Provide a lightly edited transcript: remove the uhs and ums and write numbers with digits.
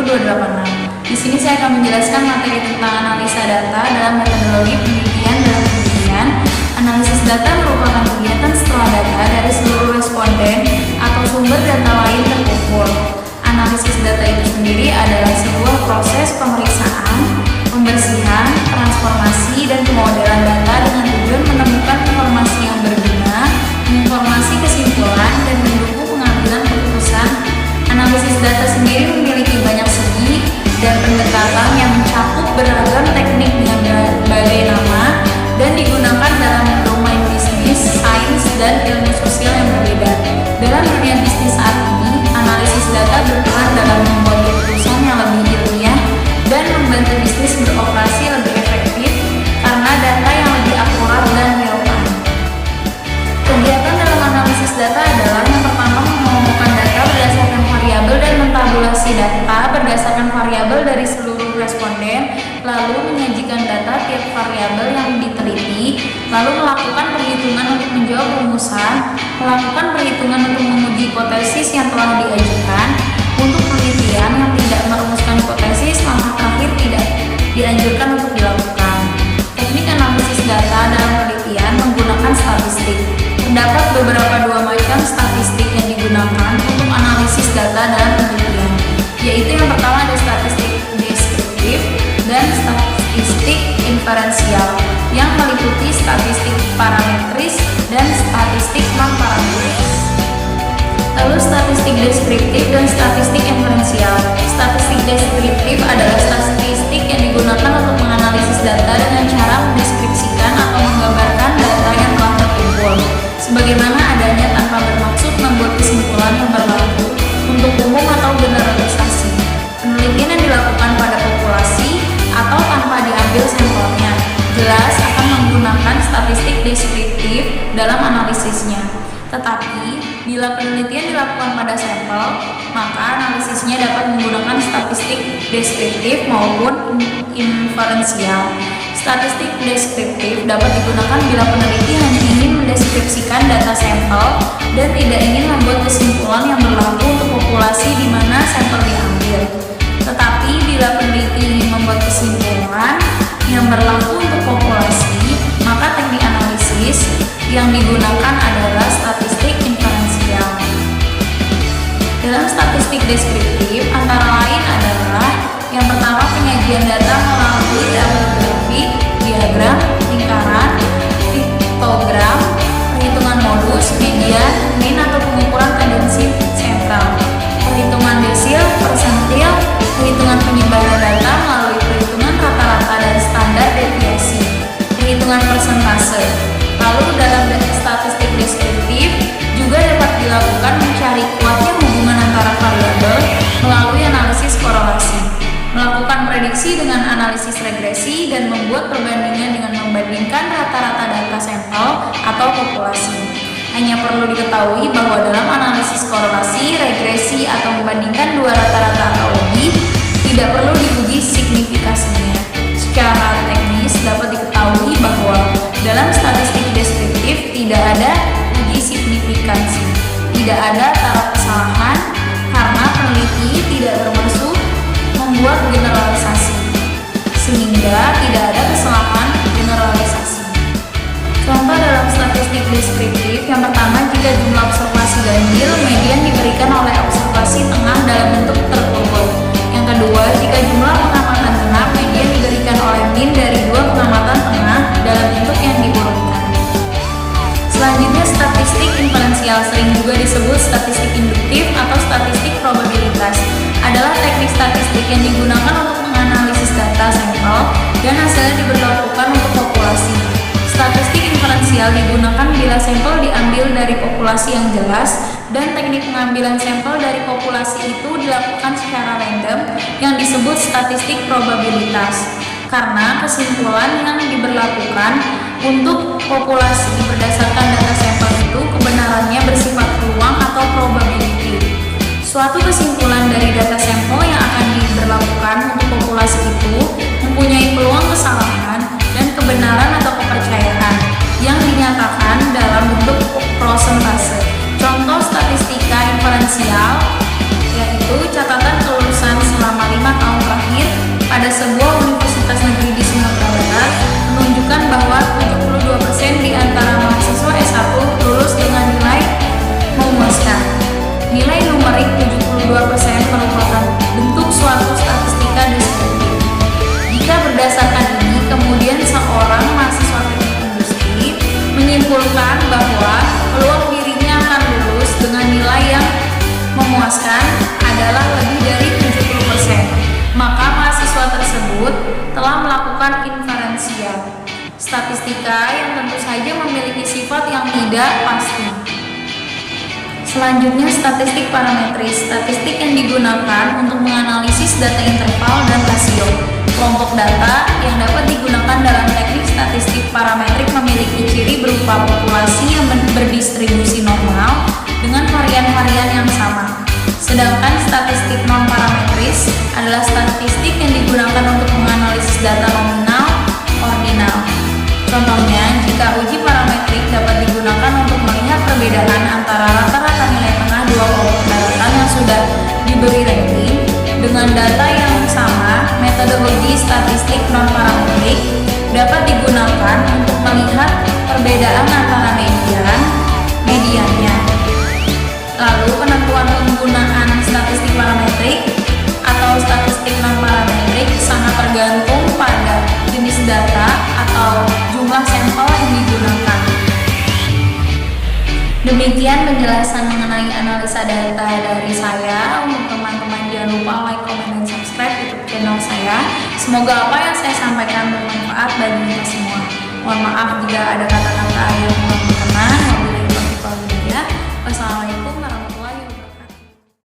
286. Di sini saya akan menjelaskan materi tentang analisa data dalam metodologi penelitian dan penelitian. Analisis data merupakan kegiatan setelah data dari seluruh responden atau sumber data lain terkumpul. Analisis data itu sendiri adalah sebuah proses pemeriksaan, pembersihan, transformasi, dan pemodelan data dengan tujuan menemukan informasi yang berguna, informasi kesimpulan, dan mendukung pengambilan keputusan. Analisis data sendiri memiliki banyak segi dan pendekatan yang mencakup beragam teknik dengan berbagai nama dan digunakan dalam domain bisnis, sains, dan ilmu sosial yang berbeda. Dalam dunia bisnis saat ini, analisis data berperan dalam membuat keputusan yang lebih ilmiah dan membantu bisnis beroperasi lebih efektif karena data yang lebih akurat dan relevan. Kegiatan dalam analisis data adalah yang pertama mengumpulkan data berdasarkan variabel dan mentabulasi data berdasarkan variabel dari seluruh responden, lalu menyajikan data tiap variabel yang diteliti, lalu melakukan perhitungan untuk menjawab rumusan, melakukan perhitungan untuk menguji hipotesis yang telah diajukan. Untuk penelitian yang tidak merumuskan hipotesis, langkah terakhir tidak dianjurkan untuk dilakukan. Teknik analisis data dalam penelitian menggunakan statistik. Terdapat dua macam statistik yang digunakan untuk analisis data dalam penelitian, yaitu yang pertama ada statistik deskriptif dan statistik inferensial, yang meliputi statistik parametris dan statistik non-parametris. Lalu statistik deskriptif dan statistik inferensial. Statistik deskriptif adalah statistik yang digunakan untuk menganalisis data dengan cara mendeskripsikan atau menggambarkan data yang telah terkumpul, sebagaimana adanya tanpa bermaksud membuat kesimpulan yang berlaku untuk umum atau generalisasi. Penelitian yang dilakukan pada populasi atau tanpa diambil sampelnya jelas akan menggunakan statistik deskriptif dalam analisisnya. Tetapi, bila penelitian dilakukan pada sampel, maka analisisnya dapat menggunakan statistik deskriptif maupun inferensial. Statistik deskriptif dapat digunakan bila peneliti hanya ingin mendeskripsikan data sampel dan tidak ingin membuat kesimpulan yang berlaku untuk populasi di mana sampel diambil. Tetapi, bila peneliti ingin membuat kesimpulan yang berlaku untuk populasi, maka teknik analisis yang digunakan adalah statistik inferensial. Dalam statistik deskriptif, antara lain adalah yang pertama penyajian data melalui tabel grafik, diagram, lingkaran, histogram, perhitungan modus, median, mean atau pengukuran tendensi sentral, perhitungan desil, persentil, perhitungan penyebaran data melalui perhitungan rata-rata dan standar deviasi, perhitungan persentase. Lalu dalam statistik deskriptif juga dapat dilakukan mencari kuatnya hubungan antara variabel melalui analisis korelasi, melakukan prediksi dengan analisis regresi, dan membuat perbandingan dengan membandingkan rata-rata data sampel atau populasi. Hanya perlu diketahui bahwa dalam analisis korelasi, regresi, atau membandingkan dua rata-rata atau lebih, tidak perlu diuji signifikasinya. Secara teknis dapat diketahui bahwa dalam statistik deskriptif tidak ada uji signifikansi, tidak ada taraf kesalahan karena peneliti tidak bermaksud membuat generalisasi, sehingga tidak ada kesalahan generalisasi. Contoh dalam statistik deskriptif, yang pertama jika jumlah observasi ganjil, median diberikan oleh observasi tengah dalam bentuk terkumpul. Yang kedua, jika jumlah pengamatan genap, median diberikan oleh min dari dua pengamatan tengah dalam bentuk yang diurutkan. Selanjutnya, statistik inferensial, sering juga disebut statistik induktif atau statistik probabilitas, adalah teknik statistik yang digunakan untuk menganalisis data sampel dan hasilnya diberlakukan untuk populasi. Statistik inferensial digunakan bila sampel diambil dari populasi yang jelas dan teknik pengambilan sampel dari populasi itu dilakukan secara random yang disebut statistik probabilitas. Karena kesimpulan yang diberlakukan untuk populasi berdasarkan data sampel itu kebenarannya bersifat peluang atau probability. Suatu kesimpulan dari data sampel yang akan diberlakukan untuk populasi itu mempunyai peluang kesalahan dan kebenaran atau kepercayaan yang dinyatakan dalam bentuk prosentase. Contoh statistika inferensial yaitu catatan kelulusan selama memuaskan adalah lebih dari 70%. Maka mahasiswa tersebut telah melakukan inferensial statistika yang tentu saja memiliki sifat yang tidak pasti. Selanjutnya, statistik parametris. Statistik yang digunakan untuk menganalisis data interval dan rasio. Kelompok data yang dapat digunakan dalam teknik statistik parametrik memiliki ciri berupa populasi yang berdistribusi normal dengan varian-varian yang sama. Sedangkan statistik non-parametris adalah statistik yang digunakan untuk menganalisis data nominal, ordinal. Contohnya, jika uji parametrik dapat digunakan untuk melihat perbedaan antara rata-rata nilai tengah dua kelompok daratan yang sudah diberi ranking dengan data yang sama, metodologi statistik non-parametrik dapat digunakan untuk melihat perbedaan antara mediannya. Lalu, penentuan penggunaan statistik parametrik atau statistik non-parametrik sangat tergantung pada jenis data atau jumlah sampel yang digunakan. Demikian penjelasan mengenai analisa data dari saya. Untuk teman-teman jangan lupa like, comment, dan subscribe YouTube channel saya. Semoga apa yang saya sampaikan bermanfaat bagi kita semua. Mohon maaf jika ada kata-kata yang kurang berkenan.